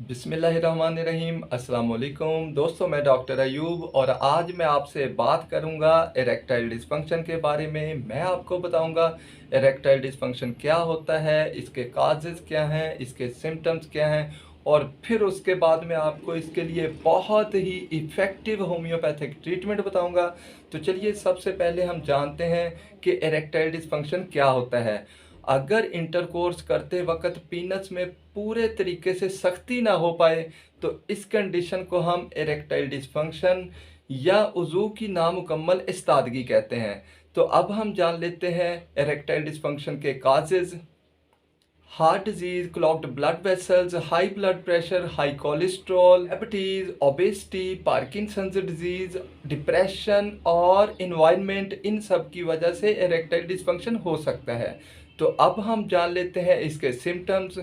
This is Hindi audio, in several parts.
बिस्मिल्लाहिर्रहमानिर्रहीम। अस्सलाम वालेकुम दोस्तों, मैं डॉक्टर अयूब और आज मैं आपसे बात करूंगा इरेक्टाइल डिस्फंक्शन के बारे में। मैं आपको बताऊंगा इरेक्टाइल डिस्फंक्शन क्या होता है, इसके काजेज़ क्या हैं, इसके सिम्टम्स क्या हैं और फिर उसके बाद में आपको इसके लिए बहुत ही इफ़ेक्टिव होम्योपैथिक ट्रीटमेंट बताऊंगा। तो चलिए सबसे पहले हम जानते हैं कि इरेक्टाइल डिस्फंक्शन क्या होता है। अगर इंटरकोर्स करते वक्त पीनस में पूरे तरीके से सख्ती ना हो पाए तो इस कंडीशन को हम इरेक्टाइल डिस्फंक्शन या उज़ू की नामुकम्मल इस्तादगी कहते हैं। तो अब हम जान लेते हैं इरेक्टाइल डिस्फंक्शन के causes. Heart disease, clogged blood vessels, high blood pressure, high cholesterol, diabetes, obesity, Parkinson's disease, depression और इन्वायरमेंट, इन सब की वजह से इरेक्टाइल डिस्फंक्शन हो सकता है। तो अब हम जान लेते हैं इसके symptoms.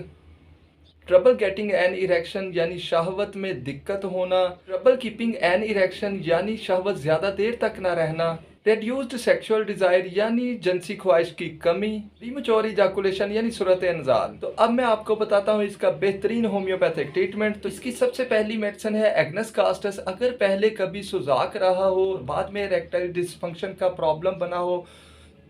Trouble getting an erection यानी शहवत में दिक्कत होना, ट्रबल कीपिंग एन इरेक्शन यानी शहवत ज़्यादा देर तक ना रहना, रेड्यूस्ड सेक्सुअल डिज़ायर यानी जिनसी ख्वाहिश की कमी, प्रीमेच्योर इजाकुलेशन यानी सूरत इंजाल। तो अब मैं आपको बताता हूँ इसका बेहतरीन होम्योपैथिक ट्रीटमेंट। तो इसकी सबसे पहली मेडिसिन है एग्नस कास्टस। अगर पहले कभी सुजाक रहा हो, बाद में इरेक्टाइल डिस्फंक्शन का प्रॉब्लम बना हो,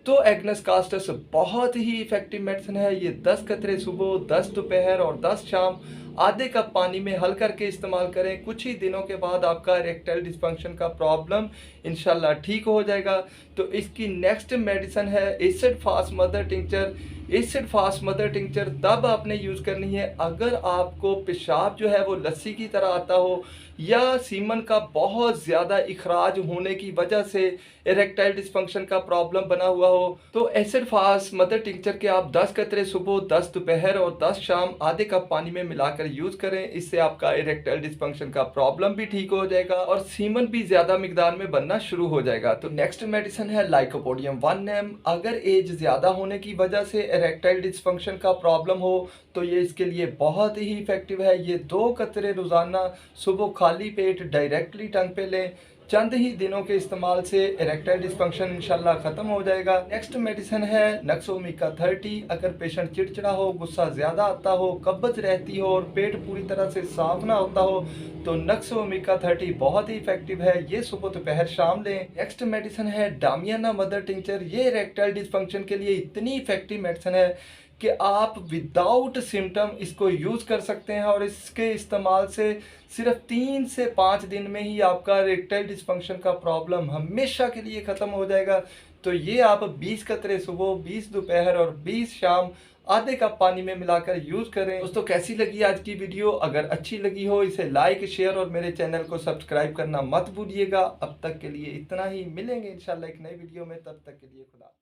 तो एग्नस कास्टस बहुत ही इफेक्टिव मेडिसिन है। ये 10 कतरे सुबह, 10 दोपहर और 10 शाम आधे कप पानी में हल करके इस्तेमाल करें। कुछ ही दिनों के बाद आपका इरेक्टाइल डिस्फंक्शन का प्रॉब्लम इंशाल्लाह ठीक हो जाएगा। तो इसकी नेक्स्ट मेडिसिन है acid fast mother tincture. Acid fast mother tincture तब आपने यूज़ करनी है अगर आपको पेशाब जो है वो लस्सी की तरह आता हो या सीमन का बहुत ज़्यादा इखराज होने की वजह से इरेक्टाइल डिस्फंक्शन का प्रॉब्लम बना हुआ हो। तो एसिड फास्ट मदर टिंचर के आप 10 कतरे सुबह, 10 दोपहर और 10 शाम आधे कप पानी में मिलाकर यूज़ करें। इससे आपका इरेक्टाइल डिस्फंक्शन का प्रॉब्लम भी ठीक हो जाएगा और सीमन भी ज़्यादा मिकदार में बनना शुरू हो जाएगा। तो नेक्स्ट मेडिसिन है लाइकोपोडियम 1 mg। अगर एज ज़्यादा होने की वजह से इरेक्टाइल डिस्फंक्शन का प्रॉब्लम हो तो ये इसके लिए बहुत ही इफेक्टिव है। ये 2 कतरे रोज़ाना सुबह खाली पेट डायरेक्टली टंग पे लें। चंद ही दिनों के इस्तेमाल से इरेक्टाइल डिस्फंक्शन इंशाल्लाह ख़त्म हो जाएगा। नेक्स्ट मेडिसिन है नक्सोमिका 30। अगर पेशेंट चिड़चिड़ा हो, गुस्सा ज़्यादा आता हो, कब्ज़ रहती हो और पेट पूरी तरह से साफ ना होता हो तो नक्सोमिका 30 बहुत ही इफेक्टिव है। ये सुबह दोपहर शाम लें। नेक्स्ट मेडिसिन है डामियाना मदर टिंचर। ये इरेक्टाइल डिस्फंक्शन के लिए इतनी इफेक्टिव मेडिसिन है कि आप विदाउट सिम्टम इसको यूज़ कर सकते हैं और इसके इस्तेमाल से सिर्फ 3 से 5 दिन में ही आपका इरेक्टाइल डिस्फंक्शन का प्रॉब्लम हमेशा के लिए ख़त्म हो जाएगा। तो ये आप 20 कतरे सुबह, 20 दोपहर और 20 शाम आधे कप पानी में मिलाकर यूज़ करें। दोस्तों, कैसी लगी आज की वीडियो? अगर अच्छी लगी हो इसे लाइक, शेयर और मेरे चैनल को सब्सक्राइब करना मत भूलिएगा। अब तक के लिए इतना ही, मिलेंगे इंशाल्लाह एक नई वीडियो में। तब तक के लिए खुदा।